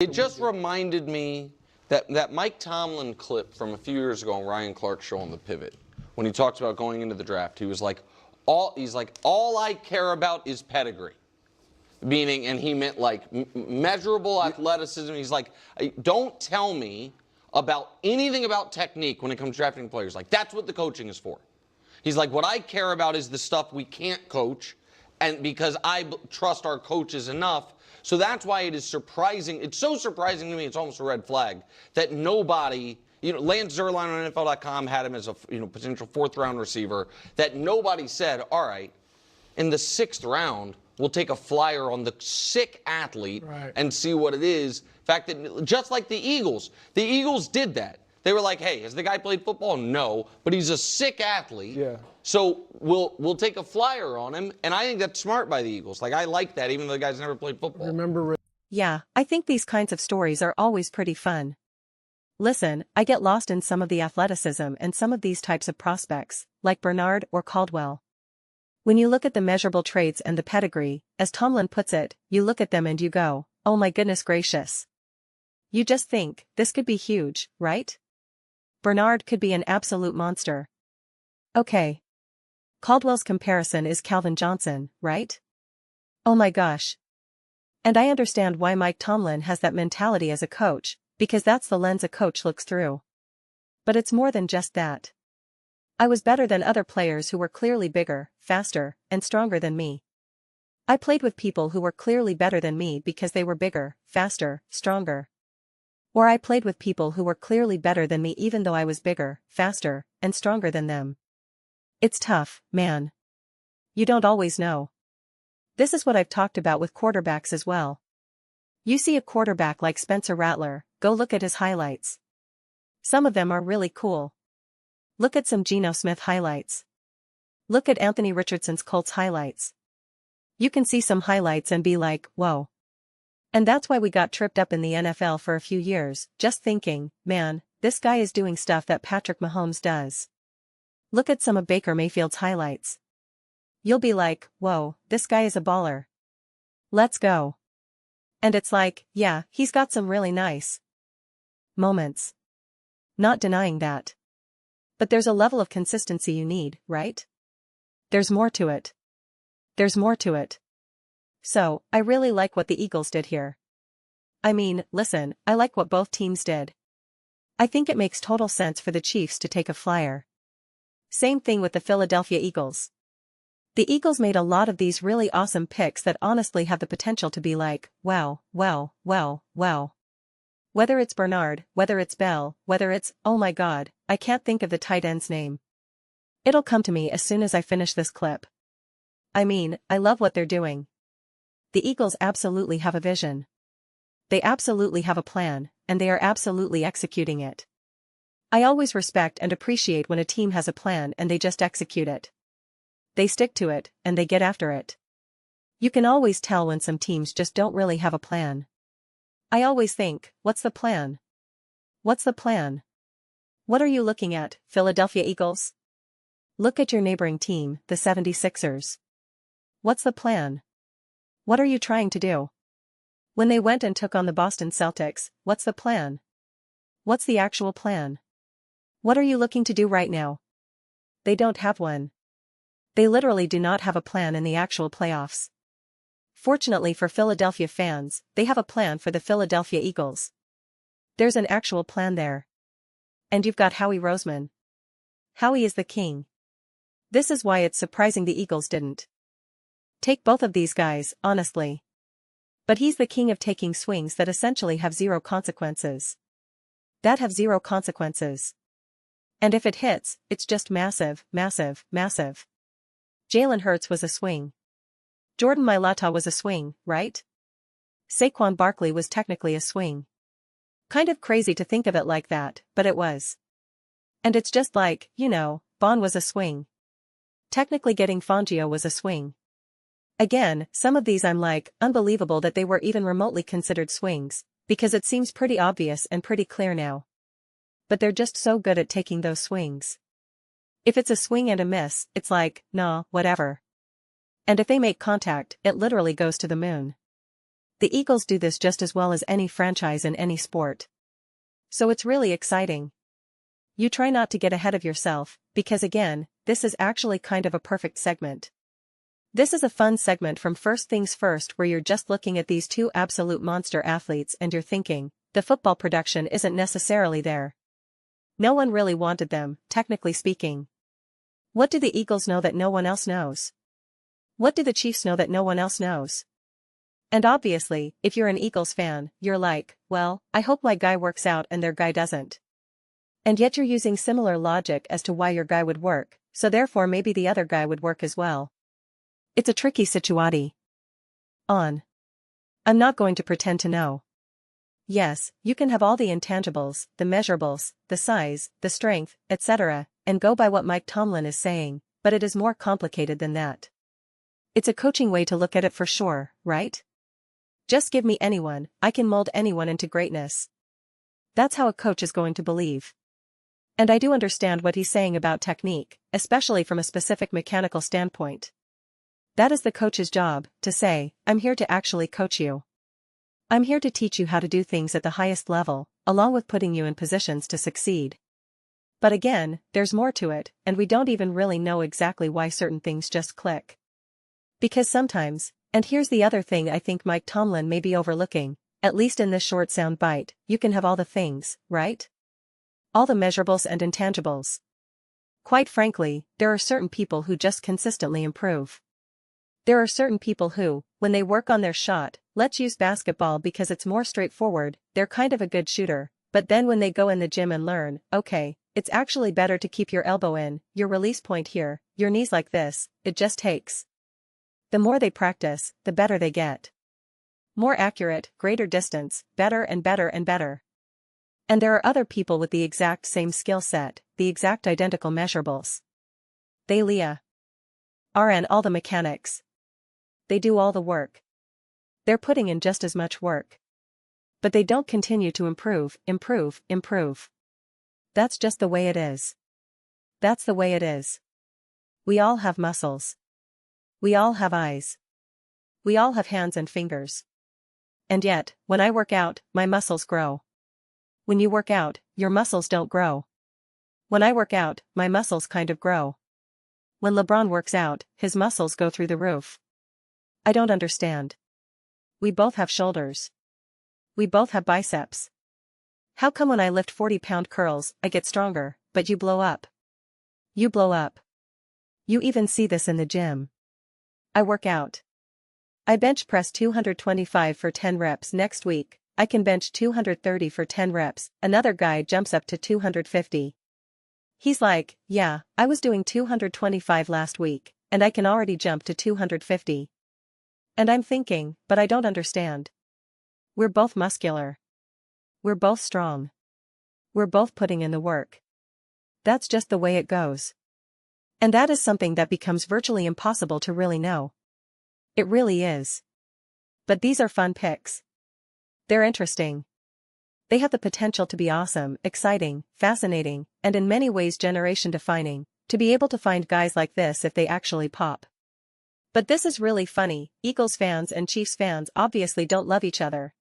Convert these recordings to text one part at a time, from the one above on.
It just reminded me that Mike Tomlin clip from a few years ago on Ryan Clark's show on the Pivot, when he talks about going into the draft, he was like, all I care about is pedigree. Meaning, and he meant like measurable athleticism. He's like, don't tell me about anything about technique when it comes to drafting players. Like, that's what the coaching is for. He's like, what I care about is the stuff we can't coach, and because I trust our coaches enough. So that's why it is surprising. It's so surprising to me, it's almost a red flag, that nobody, Lance Zierlein on NFL.com had him as a potential fourth-round receiver, that nobody said, all right, in the 6th round, we'll take a flyer on the sick athlete and see what it is. In fact, that just like the Eagles did that. They were like, hey, has the guy played football? No, but he's a sick athlete. Yeah. So we'll take a flyer on him, and I think that's smart by the Eagles. Like, I like that, even though the guy's never played football. Yeah, I think these kinds of stories are always pretty fun. Listen, I get lost in some of the athleticism and some of these types of prospects, like Bernard or Caldwell. When you look at the measurable traits and the pedigree, as Tomlin puts it, you look at them and you go, oh my goodness gracious. You just think, this could be huge, right? Bernard could be an absolute monster. Okay. Caldwell's comparison is Calvin Johnson, right? Oh my gosh. And I understand why Mike Tomlin has that mentality as a coach, because that's the lens a coach looks through. But it's more than just that. I was better than other players who were clearly bigger, faster, and stronger than me. I played with people who were clearly better than me because they were bigger, faster, stronger. Or I played with people who were clearly better than me even though I was bigger, faster, and stronger than them. It's tough, man. You don't always know. This is what I've talked about with quarterbacks as well. You see a quarterback like Spencer Rattler, go look at his highlights. Some of them are really cool. Look at some Geno Smith highlights. Look at Anthony Richardson's Colts highlights. You can see some highlights and be like, whoa. And that's why we got tripped up in the NFL for a few years, just thinking, man, this guy is doing stuff that Patrick Mahomes does. Look at some of Baker Mayfield's highlights. You'll be like, whoa, this guy is a baller. Let's go. And it's like, yeah, he's got some really nice moments. Not denying that. But there's a level of consistency you need, right? There's more to it. There's more to it. So, I really like what the Eagles did here. I mean, listen, I like what both teams did. I think it makes total sense for the Chiefs to take a flyer. Same thing with the Philadelphia Eagles. The Eagles made a lot of these really awesome picks that honestly have the potential to be like, wow, wow, wow, wow. Whether it's Bernard, whether it's Bell, whether it's, oh my god, I can't think of the tight end's name. It'll come to me as soon as I finish this clip. I mean, I love what they're doing. The Eagles absolutely have a vision. They absolutely have a plan, and they are absolutely executing it. I always respect and appreciate when a team has a plan and they just execute it. They stick to it, and they get after it. You can always tell when some teams just don't really have a plan. I always think, what's the plan? What's the plan? What are you looking at, Philadelphia Eagles? Look at your neighboring team, the 76ers. What's the plan? What are you trying to do? When they went and took on the Boston Celtics, what's the plan? What's the actual plan? What are you looking to do right now? They don't have one. They literally do not have a plan in the actual playoffs. Fortunately for Philadelphia fans, they have a plan for the Philadelphia Eagles. There's an actual plan there. And you've got Howie Roseman. Howie is the king. This is why it's surprising the Eagles didn't take both of these guys, honestly. But he's the king of taking swings that essentially have zero consequences. That have zero consequences. And if it hits, it's just massive, massive, massive. Jalen Hurts was a swing. Jordan Mailata was a swing, right? Saquon Barkley was technically a swing. Kind of crazy to think of it like that, but it was. And it's just like, Bond was a swing. Technically getting Fangio was a swing. Again, some of these I'm like, unbelievable that they were even remotely considered swings, because it seems pretty obvious and pretty clear now. But they're just so good at taking those swings. If it's a swing and a miss, it's like, nah, whatever. And if they make contact, it literally goes to the moon. The Eagles do this just as well as any franchise in any sport. So it's really exciting. You try not to get ahead of yourself, because again, this is actually kind of a perfect segment. This is a fun segment from First Things First where you're just looking at these two absolute monster athletes and you're thinking, the football production isn't necessarily there. No one really wanted them, technically speaking. What do the Eagles know that no one else knows? What do the Chiefs know that no one else knows? And obviously, if you're an Eagles fan, you're like, well, I hope my guy works out and their guy doesn't. And yet you're using similar logic as to why your guy would work, so therefore maybe the other guy would work as well. It's a tricky situation. I'm not going to pretend to know. Yes, you can have all the intangibles, the measurables, the size, the strength, etc., and go by what Mike Tomlin is saying, but it is more complicated than that. It's a coaching way to look at it for sure, right? Just give me anyone, I can mold anyone into greatness. That's how a coach is going to believe. And I do understand what he's saying about technique, especially from a specific mechanical standpoint. That is the coach's job, to say, I'm here to actually coach you. I'm here to teach you how to do things at the highest level, along with putting you in positions to succeed. But again, there's more to it, and we don't even really know exactly why certain things just click. Because sometimes, and here's the other thing I think Mike Tomlin may be overlooking, at least in this short sound bite, you can have all the things, right? All the measurables and intangibles. Quite frankly, there are certain people who just consistently improve. There are certain people who, when they work on their shot, let's use basketball because it's more straightforward, they're kind of a good shooter, but then when they go in the gym and learn, okay, it's actually better to keep your elbow in, your release point here, your knees like this, it just takes. The more they practice, the better they get. More accurate, greater distance, better and better and better. And there are other people with the exact same skill set, the exact identical measurables. They RN all the mechanics. They do all the work. They're putting in just as much work. But they don't continue to improve. That's just the way it is. That's the way it is. We all have muscles. We all have eyes. We all have hands and fingers. And yet, when I work out, my muscles grow. When you work out, your muscles don't grow. When I work out, my muscles kind of grow. When LeBron works out, his muscles go through the roof. I don't understand. We both have shoulders. We both have biceps. How come when I lift 40-pound curls, I get stronger, but you blow up? You blow up. You even see this in the gym. I work out. I bench press 225 for 10 reps next week, I can bench 230 for 10 reps, another guy jumps up to 250. He's like, yeah, I was doing 225 last week, and I can already jump to 250. And I'm thinking, but I don't understand. We're both muscular. We're both strong. We're both putting in the work. That's just the way it goes. And that is something that becomes virtually impossible to really know. It really is. But these are fun picks. They're interesting. They have the potential to be awesome, exciting, fascinating, and in many ways generation-defining, to be able to find guys like this if they actually pop. But this is really funny, Eagles fans and Chiefs fans obviously don't love each other.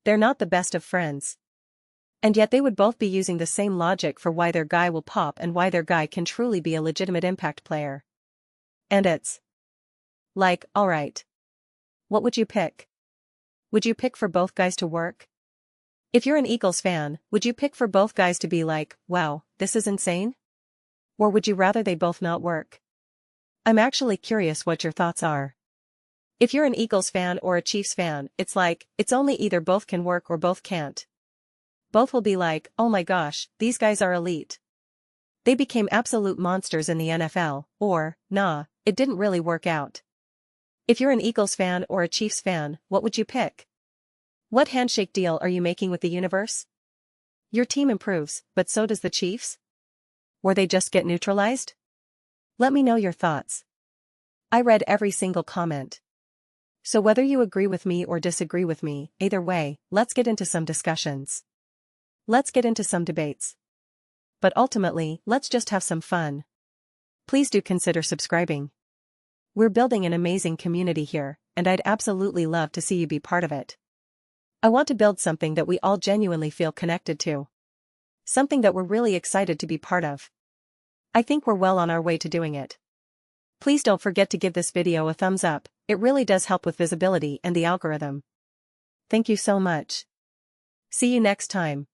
They're not the best of friends. And yet they would both be using the same logic for why their guy will pop and why their guy can truly be a legitimate impact player. And it's like, alright. What would you pick? Would you pick for both guys to work? If you're an Eagles fan, would you pick for both guys to be like, wow, this is insane? Or would you rather they both not work? I'm actually curious what your thoughts are. If you're an Eagles fan or a Chiefs fan, it's like, it's only either both can work or both can't. Both will be like, oh my gosh, these guys are elite. They became absolute monsters in the NFL, or, nah, it didn't really work out. If you're an Eagles fan or a Chiefs fan, what would you pick? What handshake deal are you making with the universe? Your team improves, but so does the Chiefs? Or they just get neutralized? Let me know your thoughts. I read every single comment. So whether you agree with me or disagree with me, either way, let's get into some discussions. Let's get into some debates. But ultimately, let's just have some fun. Please do consider subscribing. We're building an amazing community here, and I'd absolutely love to see you be part of it. I want to build something that we all genuinely feel connected to. Something that we're really excited to be part of. I think we're well on our way to doing it. Please don't forget to give this video a thumbs up, it really does help with visibility and the algorithm. Thank you so much. See you next time.